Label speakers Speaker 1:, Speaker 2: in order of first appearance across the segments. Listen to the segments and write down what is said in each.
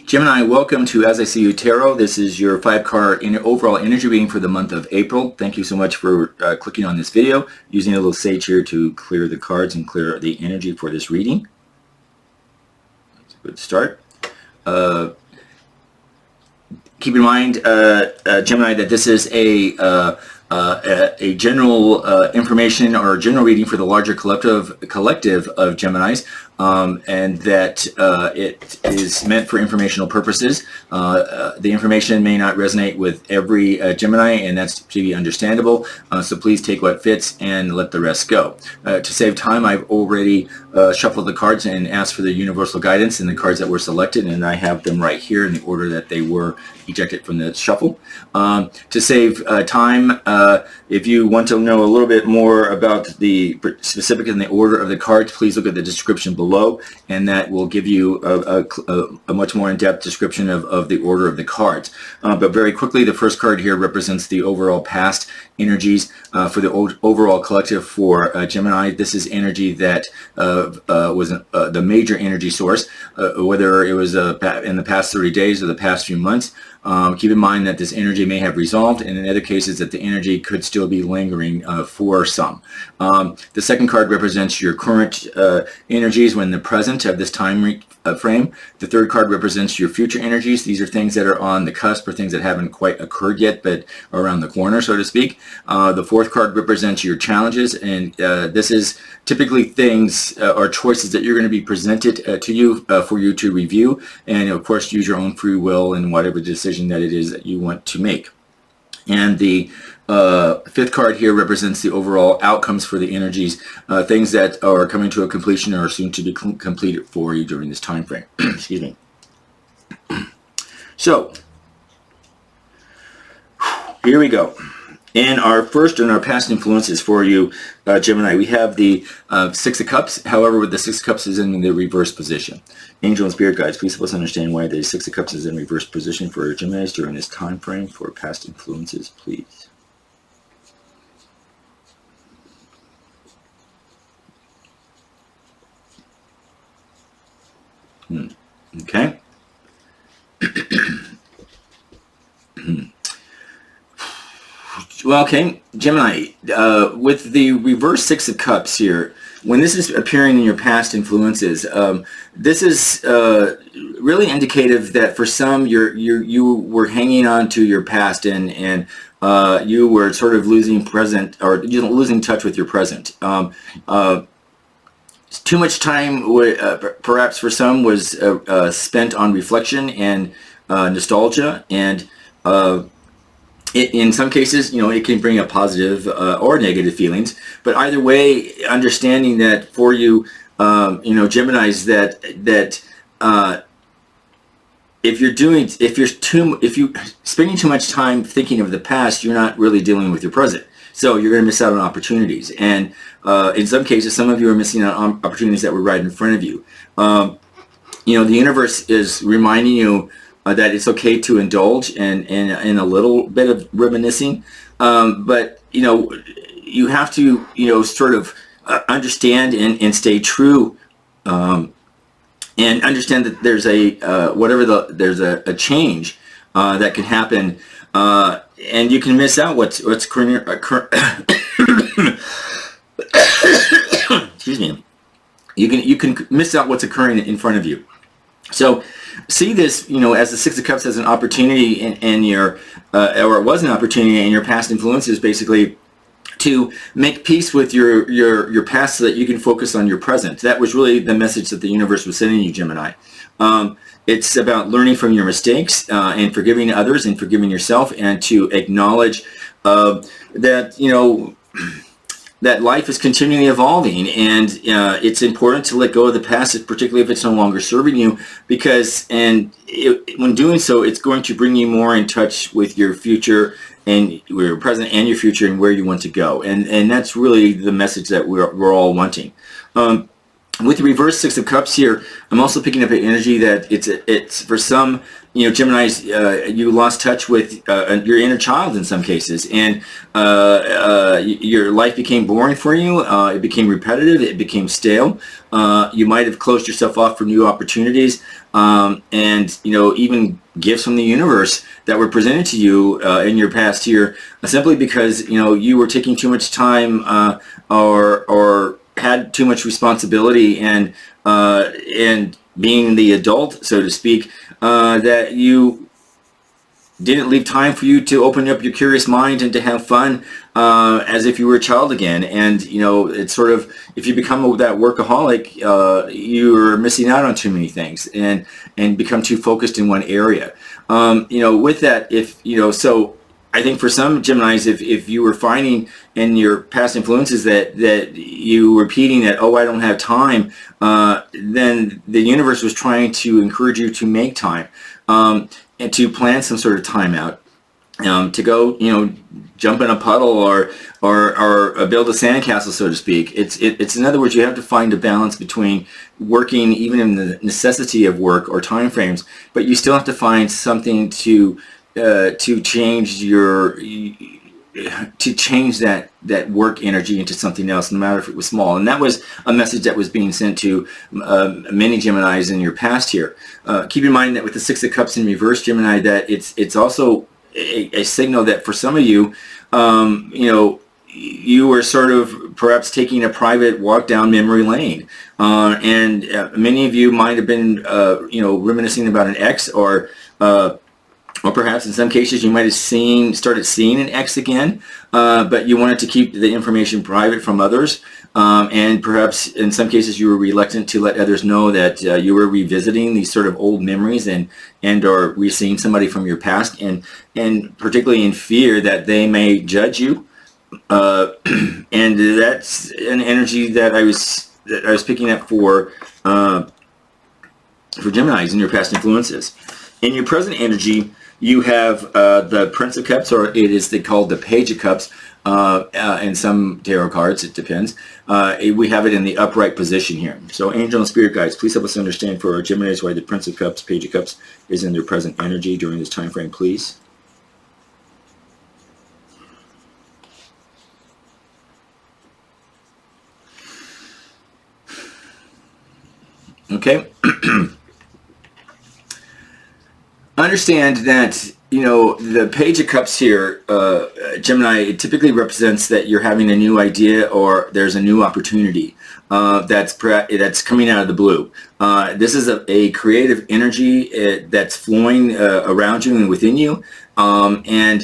Speaker 1: Gemini, welcome to As I See You Tarot. This is your 5-card overall energy reading for the month of April. Thank you so much for clicking on this video, using a little sage here to clear the cards and clear the energy for this reading. That's a good start. Keep in mind, Gemini, that this is a general information or general reading for the larger collective of Geminis, and that it is meant for informational purposes. The information may not resonate with every Gemini, and that's to be understandable. So please take what fits and let the rest go. To save time, I've already shuffled the cards and asked for the universal guidance in the cards that were selected, and I have them right here in the order that they were ejected from the shuffle. To save time, if you want to know a little bit more about the specific in the order of the cards, please look at the description below, and that will give you a much more in-depth description of the order of the cards. But very quickly, the first card here represents the overall past energies for the overall collective for Gemini. This is energy that was the major energy source, whether it was in the past 30 days or the past few months. Keep in mind that this energy may have resolved, and in other cases that the energy could still be lingering for some. The second card represents your current energies when the present of this time frame. The third card represents your future energies. These are things that are on the cusp, or things that haven't quite occurred yet but are around the corner, so to speak. The fourth card represents your challenges, and this is typically things or choices that you're going to be presented to you for you to review, and of course use your own free will in whatever decision that it is that you want to make. And the fifth card here represents the overall outcomes for the energies, things that are coming to a completion or are soon to be completed for you during this time frame. Excuse me. So here we go. In our past influences for you, Gemini, we have the Six of Cups. However, with the Six of Cups is in the reverse position. Angel and Spirit Guides, please help us understand why the Six of Cups is in reverse position for Geminis during this time frame for past influences, please. Okay. Well, okay, Gemini, with the reverse Six of Cups here, when this is appearing in your past influences, this is really indicative that for some you were hanging on to your past, and you were sort of losing losing touch with your present. Too much time, perhaps for some, was spent on reflection and nostalgia, and in some cases, it can bring up positive or negative feelings. But either way, understanding that for you, Geminis, that if you're spending too much time thinking of the past, you're not really dealing with your present. So you're going to miss out on opportunities. And in some cases, some of you are missing out on opportunities that were right in front of you. The universe is reminding you that it's okay to indulge in a little bit of reminiscing, but you have to sort of understand and stay true, and understand that there's a change that can happen, and you can miss out what's current. Excuse me. You can miss out what's occurring in front of you. So see this, as the Six of Cups as an opportunity in your, or it was an opportunity in your past influences, basically, to make peace with your past so that you can focus on your present. That was really the message that the universe was sending you, Gemini. It's about learning from your mistakes and forgiving others and forgiving yourself, and to acknowledge that, that life is continually evolving, and it's important to let go of the past, particularly if it's no longer serving you, because when doing so, it's going to bring you more in touch with your future and your present and your future and where you want to go. And that's really the message that we're all wanting. With the reverse Six of Cups here, I'm also picking up an energy that it's for some, Geminis, you lost touch with your inner child in some cases, and your life became boring for you. It became repetitive. It became stale. You might have closed yourself off for new opportunities, and even gifts from the universe that were presented to you in your past year, simply because you were taking too much time or had too much responsibility and being the adult, so to speak, that you didn't leave time for you to open up your curious mind and to have fun as if you were a child again. And it's sort of, if you become that workaholic, you're missing out on too many things and become too focused in one area. With that, so I think for some Geminis, if you were finding in your past influences that you were repeating that, oh, I don't have time, then the universe was trying to encourage you to make time, and to plan some sort of time out, to go, jump in a puddle or build a sandcastle, so to speak. It's in other words, you have to find a balance between working, even in the necessity of work or time frames, but you still have to find something to change that work energy into something else, no matter if it was small. And that was a message that was being sent to many Geminis in your past here. Keep in mind that with the Six of Cups in reverse, Gemini, that it's also a signal that for some of you, you were sort of perhaps taking a private walk down memory lane, and many of you might have been reminiscing about an ex, or perhaps in some cases you might have started seeing an ex again, but you wanted to keep the information private from others, and perhaps in some cases you were reluctant to let others know that you were revisiting these sort of old memories and or re-seeing somebody from your past, and particularly in fear that they may judge you, and that's an energy that I was picking up for Geminis in your past influences. In your present energy, you have the Prince of Cups, or it is called the Page of Cups. In some tarot cards, it depends. We have it in the upright position here. So angel and spirit guides, please help us understand for our Geminis why the Prince of Cups, Page of Cups is in their present energy during this time frame, please. Okay. Understand that, the Page of Cups here, Gemini, it typically represents that you're having a new idea or there's a new opportunity that's coming out of the blue. This is a creative energy that's flowing around you and within you. And,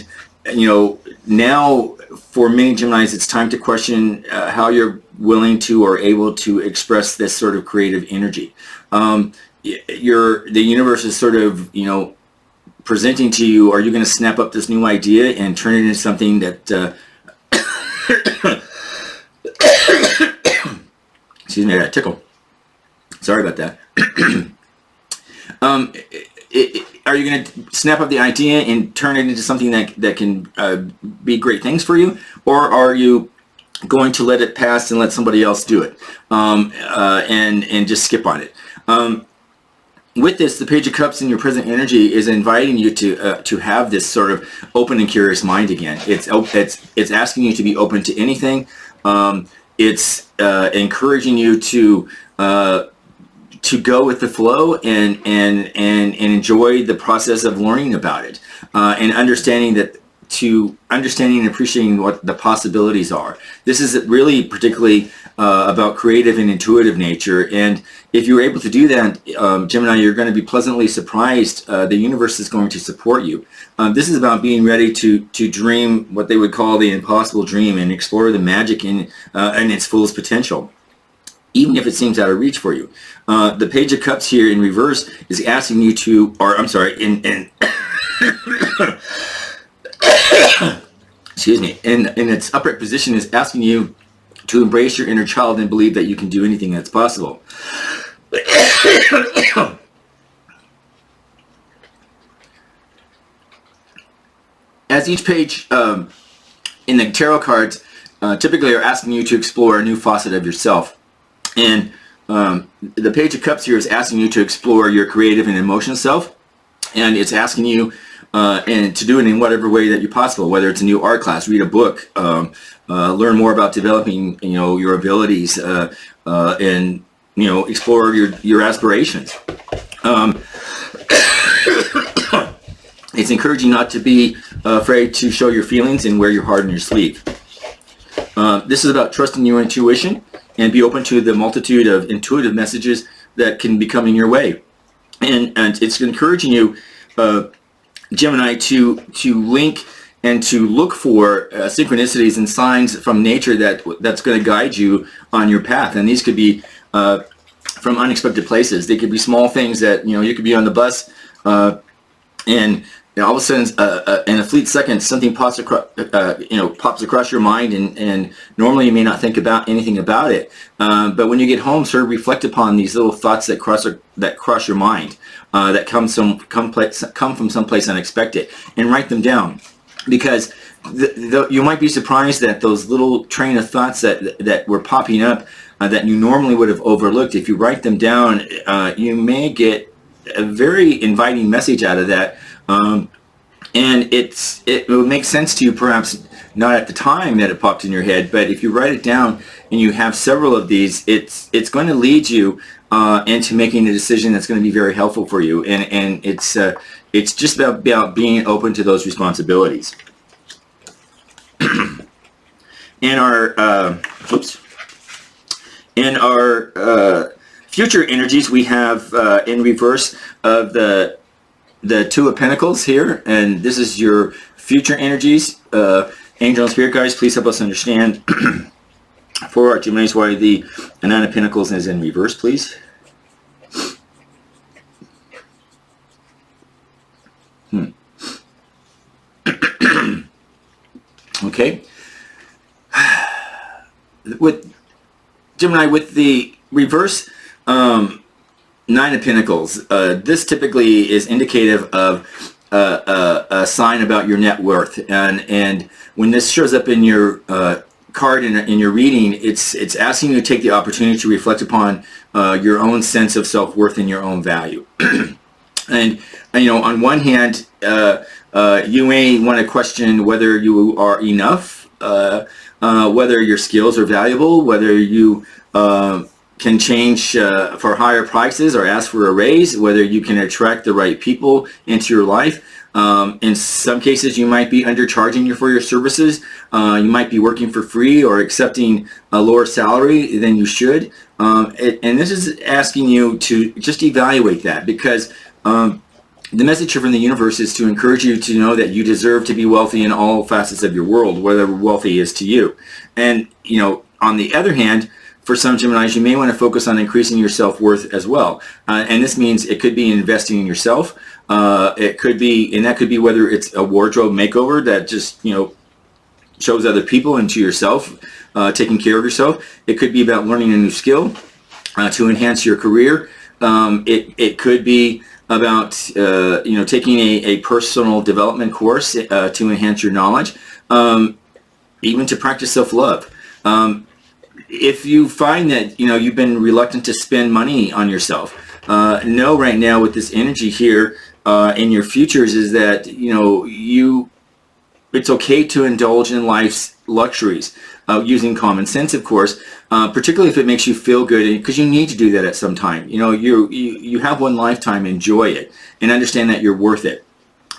Speaker 1: now for many Geminis, it's time to question how you're willing to or able to express this sort of creative energy. The universe is sort of, presenting to you, are you going to snap up this new idea and turn it into something that excuse me, I got a tickle. Sorry about that. Are you going to snap up the idea and turn it into something that can be great things for you, or are you going to let it pass and let somebody else do it, and just skip on it? With this, the Page of Cups in your present energy is inviting you to have this sort of open and curious mind again. It's asking you to be open to anything. It's encouraging you to go with the flow and enjoy the process of learning about it, and understanding and appreciating what the possibilities are. This is really particularly about creative and intuitive nature, and if you're able to do that, Gemini, you're going to be pleasantly surprised. The universe is going to support you. This is about being ready to dream what they would call the impossible dream and explore the magic in its fullest potential, even if it seems out of reach for you. The Page of Cups here in reverse is asking you to, or I'm sorry, in excuse me, in its upright position is asking you to embrace your inner child and believe that you can do anything that's possible. As each page in the tarot cards typically are asking you to explore a new facet of yourself. And The Page of Cups here is asking you to explore your creative and emotional self, and it's asking you and to do it in whatever way that you possible, whether it's a new art class, read a book, learn more about developing, your abilities, and, explore your aspirations. It's encouraging not to be afraid to show your feelings and wear your heart on your sleeve. This is about trusting your intuition and be open to the multitude of intuitive messages that can be coming your way. And it's encouraging you, Gemini, to link and to look for synchronicities and signs from nature that's going to guide you on your path. And these could be from unexpected places. They could be small things that, you could be on the bus and all of a sudden, in a fleet second, something pops across your mind, and normally you may not think about anything about it. But when you get home, sort of reflect upon these little thoughts that cross your mind, that come from someplace unexpected, and write them down, because you might be surprised that those little train of thoughts that were popping up that you normally would have overlooked. If you write them down, you may get a very inviting message out of that. And it will make sense to you, perhaps not at the time that it popped in your head, but if you write it down and you have several of these, it's going to lead you into making a decision that's going to be very helpful for you. And it's just about being open to those responsibilities. In our future energies, we have in reverse of the Two of Pentacles here, and this is your future energies. Angel and Spirit guides, please help us understand for our Geminis why the Nine of Pentacles is in reverse, please. Okay. With Gemini, with the reverse Nine of Pentacles, this typically is indicative of a sign about your net worth, and when this shows up in your card in your reading, it's asking you to take the opportunity to reflect upon your own sense of self-worth and your own value. And on one hand, you may want to question whether you are enough, whether your skills are valuable, whether you can change for higher prices or ask for a raise, whether you can attract the right people into your life. In some cases, you might be undercharging for your services. You might be working for free or accepting a lower salary than you should. And this is asking you to just evaluate that, because the message from the universe is to encourage you to know that you deserve to be wealthy in all facets of your world, whatever wealthy is to you. And, on the other hand, for some Geminis, you may want to focus on increasing your self-worth as well. And this means it could be investing in yourself. It could be, and that could be whether it's a wardrobe makeover that just, shows other people and to yourself, taking care of yourself. It could be about learning a new skill to enhance your career. It could be about, taking a personal development course to enhance your knowledge, even to practice self-love. If you find that, you've been reluctant to spend money on yourself, know right now with this energy here in your futures is that, it's okay to indulge in life's luxuries, using common sense, of course, particularly if it makes you feel good, because you need to do that at some time. You have one lifetime, enjoy it, and understand that you're worth it.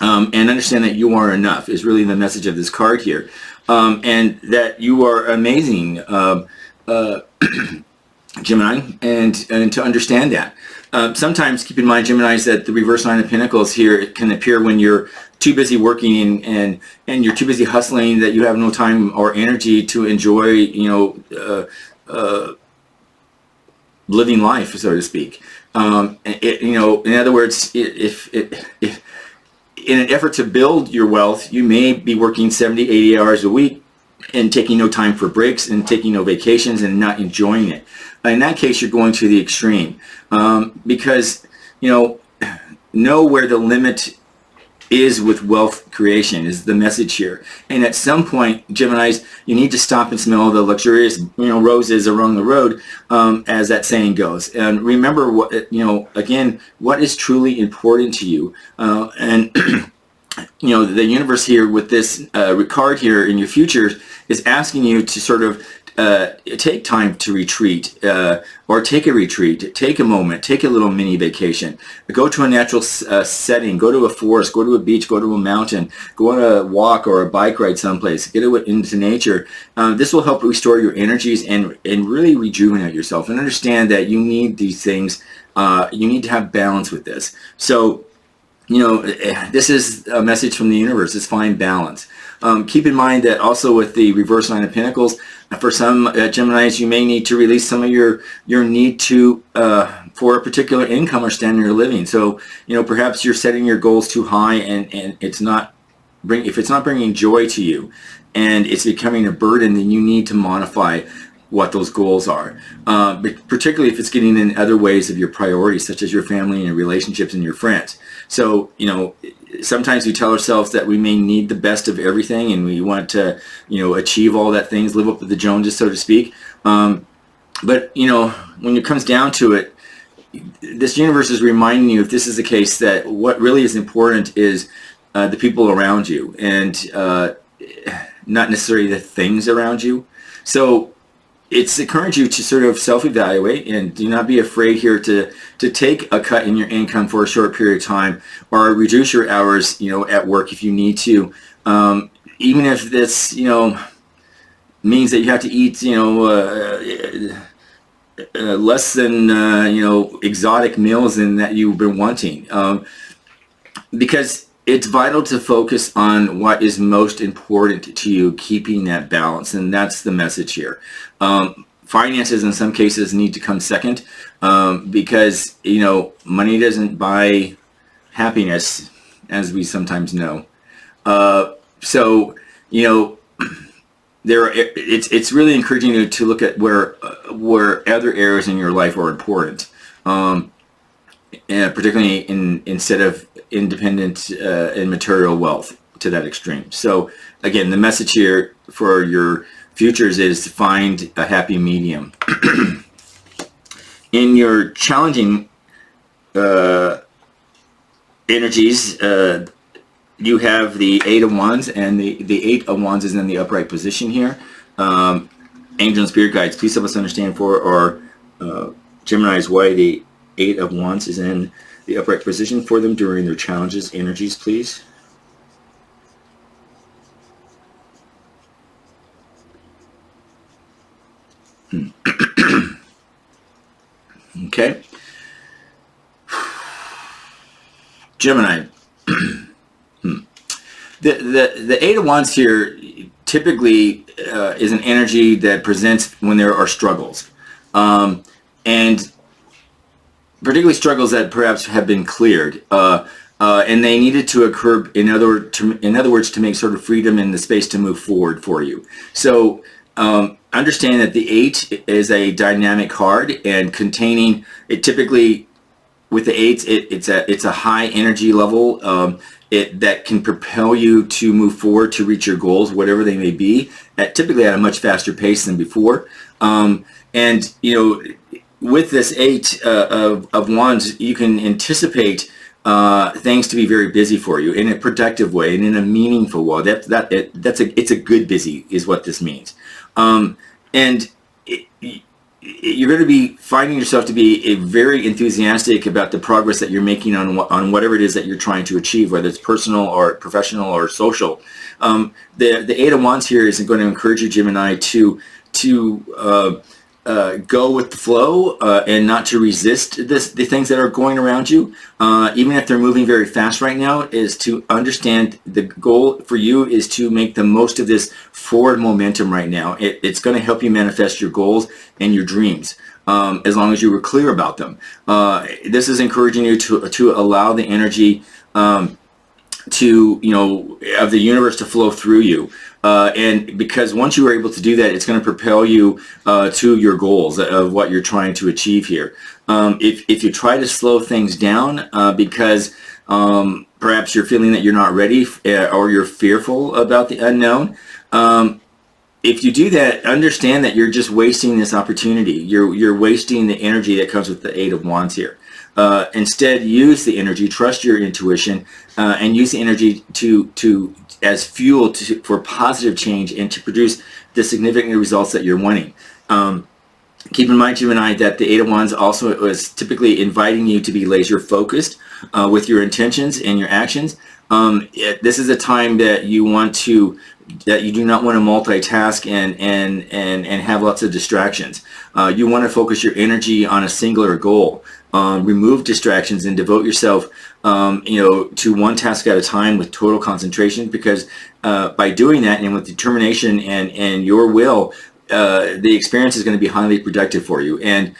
Speaker 1: And understand that you are enough is really the message of this card here. And that you are amazing, Gemini, and to understand that. Sometimes keep in mind, Geminis, that the reverse Nine of Pentacles here can appear when you're too busy working and you're too busy hustling that you have no time or energy to enjoy, living life, so to speak. In other words, if in an effort to build your wealth, you may be working 70, 80 hours a week and taking no time for breaks and taking no vacations and not enjoying it. In that case, you're going to the extreme, because, know where the limit is with wealth creation, is the message here. And at some point, Geminis, you need to stop and smell the luxurious, roses along the road, as that saying goes. And remember what, again, what is truly important to you. And the universe here with this card here in your future is asking you to sort of take time to retreat, or take a retreat, take a moment, take a little mini vacation, go to a natural setting, go to a forest, go to a beach, go to a mountain, go on a walk or a bike ride someplace, get into nature. This will help restore your energies and really rejuvenate yourself, and understand that you need these things. You need to have balance with this. So, this is a message from the universe. It's find balance. Keep in mind that also with the reverse Nine of Pentacles, for some Geminis, you may need to release some of your need to for a particular income or standard of living. So, perhaps you're setting your goals too high, and if it's not bringing joy to you, and it's becoming a burden, then you need to modify what those goals are, but particularly if it's getting in other ways of your priorities, such as your family and your relationships and your friends. So, sometimes we tell ourselves that we may need the best of everything, and we want to, achieve all that things, live up to the Joneses, so to speak. But, when it comes down to it, this universe is reminding you, if this is the case, that what really is important is the people around you, and not necessarily the things around you. So, it's encouraging you to sort of self-evaluate, and do not be afraid here to take a cut in your income for a short period of time, or reduce your hours, at work if you need to. Even if this, means that you have to eat, less than, exotic meals than that you've been wanting. Because it's vital to focus on what is most important to you, keeping that balance, and that's the message here. Finances in some cases need to come second, because money doesn't buy happiness, as we sometimes know. So it's really encouraging you to look at where other areas in your life are important, and particularly instead of independent and material wealth to that extreme. So again, the message here for your futures is to find a happy medium. In your challenging energies, you have the Eight of Wands, and the Eight of Wands is in the upright position here. Angel and Spirit Guides, please help us understand for our Geminis why the Eight of Wands is in the upright position for them during their challenges, energies, please. Okay. Gemini. The Eight of Wands here typically is an energy that presents when there are struggles. And particularly struggles that perhaps have been cleared, and they needed to occur, in other words, to make sort of freedom and the space to move forward for you. So understand that the Eight is a dynamic card, and containing it typically with the Eights, it's a high energy level that can propel you to move forward to reach your goals, whatever they may be, typically at a much faster pace than before. And with this Eight of Wands, you can anticipate things to be very busy for you in a productive way and in a meaningful way. It's a good busy is what this means. And you're going to be finding yourself to be very enthusiastic about the progress that you're making on whatever it is that you're trying to achieve, whether it's personal or professional or social. The Eight of Wands here is going to encourage you, Gemini, to go with the flow and not to resist the things that are going around you, even if they're moving very fast right now. Is to understand the goal for you is to make the most of this forward momentum right now. It's going to help you manifest your goals and your dreams, as long as you were clear about them. This is encouraging you to allow the energy of the universe to flow through you. And because once you are able to do that, it's going to propel you to your goals of what you're trying to achieve here. If you try to slow things down because Perhaps you're feeling that you're not ready, or you're fearful about the unknown. If you do that, understand that you're just wasting this opportunity. You're wasting the energy that comes with the Eight of Wands here. Instead, use the energy, trust your intuition, and use the energy as fuel for positive change and to produce the significant results that you're wanting. Keep in mind, Gemini, that the Eight of Wands also is typically inviting you to be laser focused with your intentions and your actions. This is a time that you do not want to multitask and have lots of distractions. You want to focus your energy on a singular goal. Remove distractions and devote yourself, to one task at a time with total concentration. Because by doing that and with determination and your will, the experience is going to be highly productive for you, and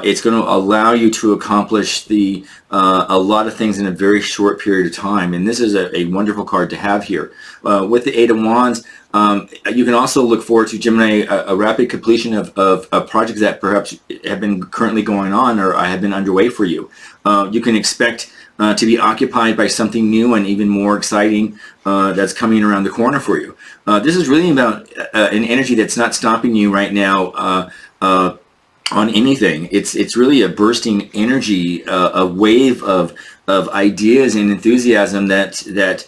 Speaker 1: it's going to allow you to accomplish a lot of things in a very short period of time. And this is a wonderful card to have here. With the Eight of Wands, you can also look forward to, Gemini, a rapid completion of projects that perhaps have been currently going on or have been underway for you. You can expect to be occupied by something new and even more exciting that's coming around the corner for you. This is really about an energy that's not stopping you right now on anything. It's really a bursting energy, a wave of ideas and enthusiasm that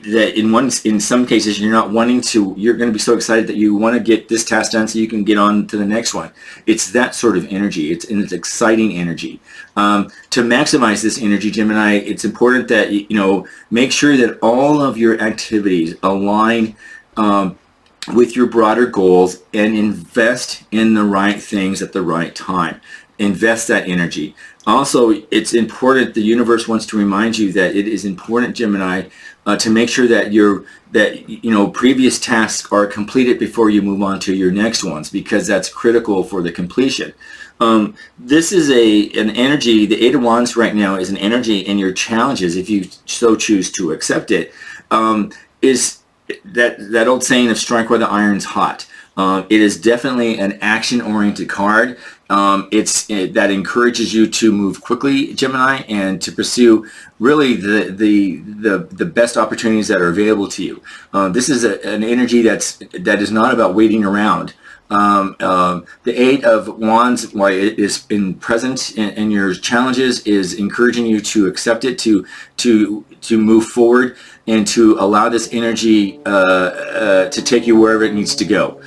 Speaker 1: in some cases you're not wanting to. You're going to be so excited that you want to get this task done so you can get on to the next one. It's that sort of energy. It's exciting energy. To maximize this energy, Gemini, it's important that make sure that all of your activities align with your broader goals, and invest in the right things at the right time. Invest that energy. Also, it's important, the universe wants to remind you that it is important, Gemini, to make sure that previous tasks are completed before you move on to your next ones, because that's critical for the completion. This is an energy. The Eight of Wands right now is an energy in your challenges, if you so choose to accept it. Is that old saying of strike while the iron's hot. It is definitely an action-oriented card. That encourages you to move quickly, Gemini, and to pursue really the best opportunities that are available to you. This is an energy that is not about waiting around. The Eight of Wands, while it is present in your challenges, is encouraging you to accept it, to move forward, and to allow this energy to take you wherever it needs to go.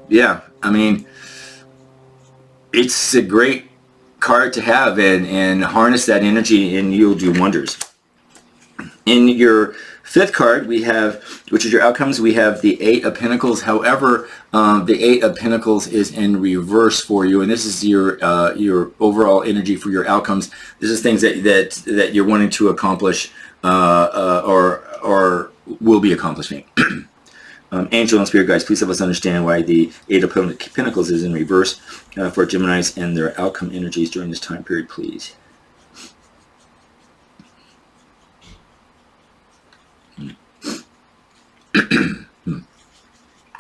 Speaker 1: Yeah, I mean, it's a great card to have, and harness that energy and you'll do wonders. In your fifth card, we have, which is your outcomes, we have the Eight of Pentacles. However, the Eight of Pentacles is in reverse for you, and this is your overall energy for your outcomes. This is things that you're wanting to accomplish or will be accomplishing. Angel and Spirit guides, please help us understand why the Eight of Pentacles is in reverse for Geminis and their outcome energies during this time period, please.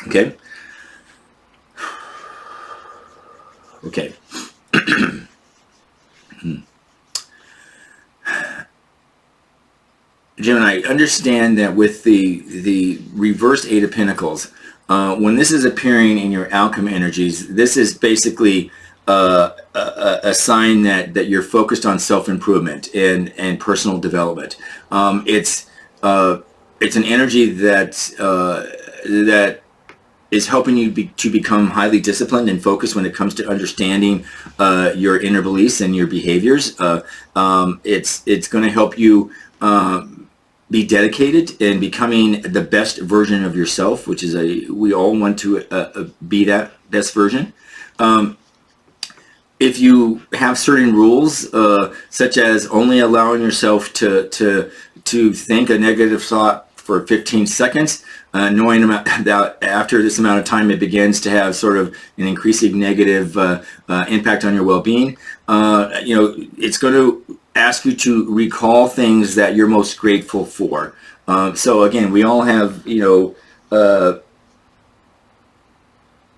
Speaker 1: Okay. Okay. Gemini, understand that with the reversed Eight of Pentacles, when this is appearing in your outcome energies, this is basically a sign that you're focused on self-improvement and personal development. It's an energy that is helping you to become highly disciplined and focused when it comes to understanding your inner beliefs and your behaviors. It's going to help you be dedicated in becoming the best version of yourself, which is we all want to be that best version. If you have certain rules, such as only allowing yourself to think a negative thought for 15 seconds, knowing that after this amount of time it begins to have sort of an increasing negative impact on your well-being, it's going to ask you to recall things that you're most grateful for. So again, we all have,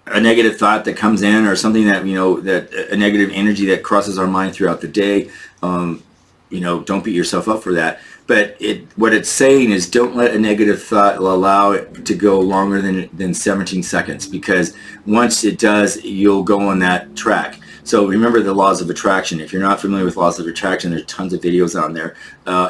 Speaker 1: a negative thought that comes in, or something that, that a negative energy that crosses our mind throughout the day, don't beat yourself up for that. But what it's saying is, don't let a negative thought allow it to go longer than 17 seconds, because once it does, you'll go on that track. So remember the laws of attraction. If you're not familiar with laws of attraction, there's tons of videos on there.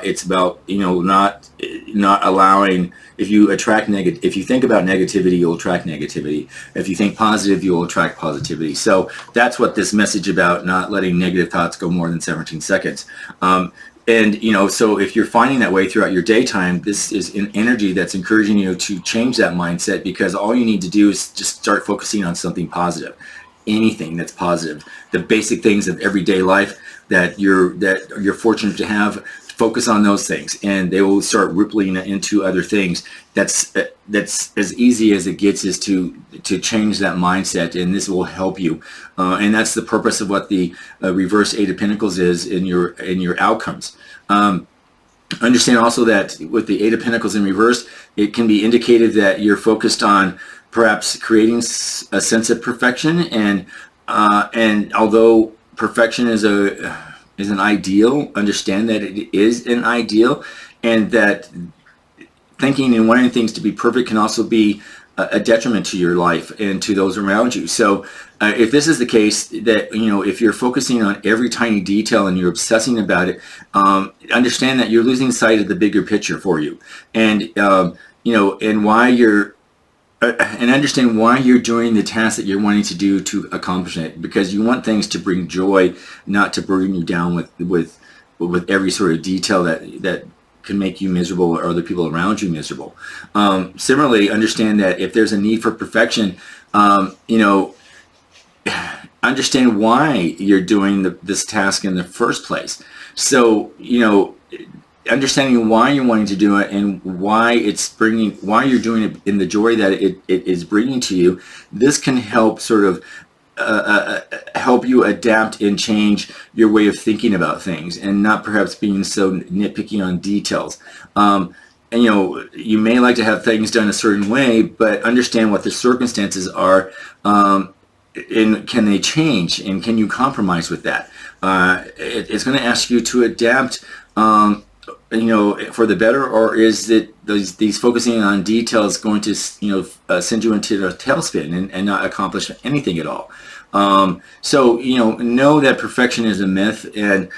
Speaker 1: It's about, not allowing, if you think about negativity, you'll attract negativity. If you think positive, you'll attract positivity. So that's what this message about, not letting negative thoughts go more than 17 seconds. So if you're finding that way throughout your daytime, this is an energy that's encouraging you to change that mindset, because all you need to do is just start focusing on something positive. Anything that's positive, the basic things of everyday life that you're fortunate to have, focus on those things, and they will start rippling into other things. That's as easy as it gets, is to change that mindset, and this will help you. And that's the purpose of what the reverse Eight of Pentacles is in your outcomes. Understand also that with the Eight of Pentacles in reverse, it can be indicated that you're focused on perhaps creating a sense of perfection, and although perfection is an ideal, understand that it is an ideal, and that thinking and wanting things to be perfect can also be a detriment to your life and to those around you. So if this is the case, that if you're focusing on every tiny detail and you're obsessing about it, understand that you're losing sight of the bigger picture for you, and and understand why you're doing the task that you're wanting to do to accomplish it, because you want things to bring joy, not to burden you down with every sort of detail that can make you miserable or other people around you miserable. Similarly, understand that if there's a need for perfection, understand why you're doing this task in the first place. So, understanding why you're wanting to do it, and why you're doing it in the joy that it is bringing to you, this can help sort of help you adapt and change your way of thinking about things, and not perhaps being so nitpicky on details. And you may like to have things done a certain way, but understand what the circumstances are, and can they change, and can you compromise with that? It's going to ask you to adapt, for the better, or is it these focusing on details going to send you into a tailspin and not accomplish anything at all? So know that perfection is a myth, and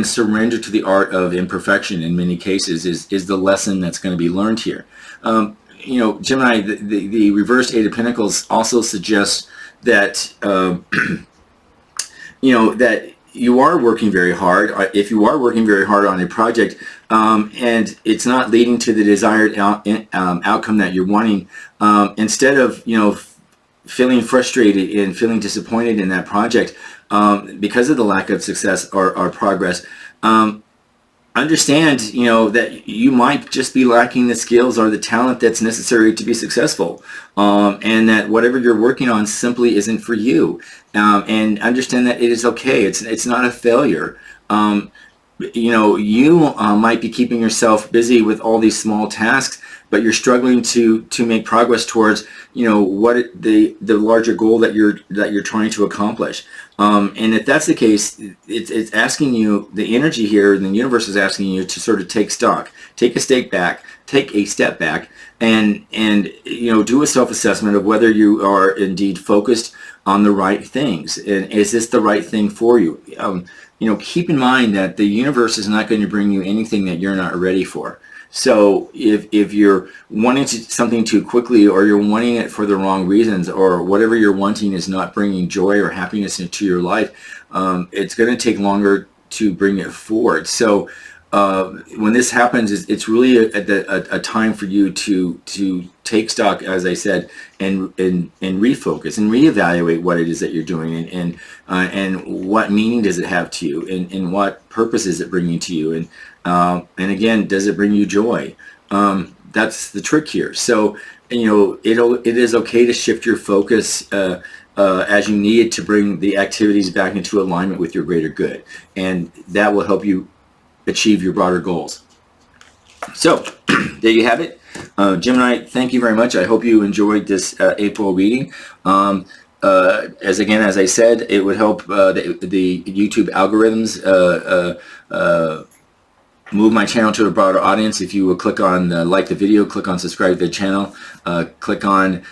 Speaker 1: surrender to the art of imperfection in many cases is the lesson that's going to be learned here. Gemini, the reversed Eight of Pentacles also suggests that that you are working very hard. If you are working very hard on a project, and it's not leading to the desired outcome that you're wanting, instead of feeling frustrated and feeling disappointed in that project because of the lack of success or progress, understand that you might just be lacking the skills or the talent that's necessary to be successful, and that whatever you're working on simply isn't for you, and understand that it is okay. It's not a failure. You might be keeping yourself busy with all these small tasks, but you're struggling to make progress towards what the larger goal that you're trying to accomplish. And if that's the case, it's asking you, the energy here, and the universe is asking you to sort of take stock, take a step back, and do a self-assessment of whether you are indeed focused on the right things, and is this the right thing for you? Keep in mind that the universe is not going to bring you anything that you're not ready for. So if you're wanting something too quickly, or you're wanting it for the wrong reasons, or whatever you're wanting is not bringing joy or happiness into your life, it's going to take longer to bring it forward. So when this happens, it's really a time for you to take stock, as I said, and refocus and reevaluate what it is that you're doing, and what meaning does it have to you, and what purpose is it bringing to you, and again, does it bring you joy? That's the trick here. So it is okay to shift your focus as you need to bring the activities back into alignment with your greater good, and that will help you achieve your broader goals. So there you have it. Gemini, thank you very much. I hope you enjoyed this April reading. As I said, it would help the YouTube algorithms move my channel to a broader audience if you will click on like the video, click on subscribe to the channel, click on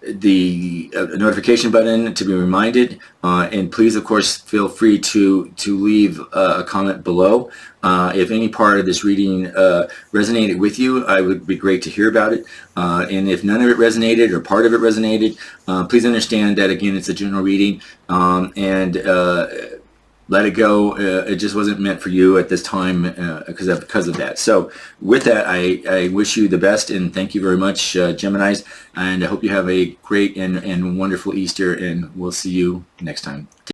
Speaker 1: the notification button to be reminded, and please, of course, feel free to leave a comment below. If any part of this reading resonated with you, I would be great to hear about it. And if none of it resonated or part of it resonated, please understand that, again, it's a general reading, and let it go. It just wasn't meant for you at this time because of that. So with that, I wish you the best, and thank you very much, Geminis, and I hope you have a great and wonderful Easter, and we'll see you next time.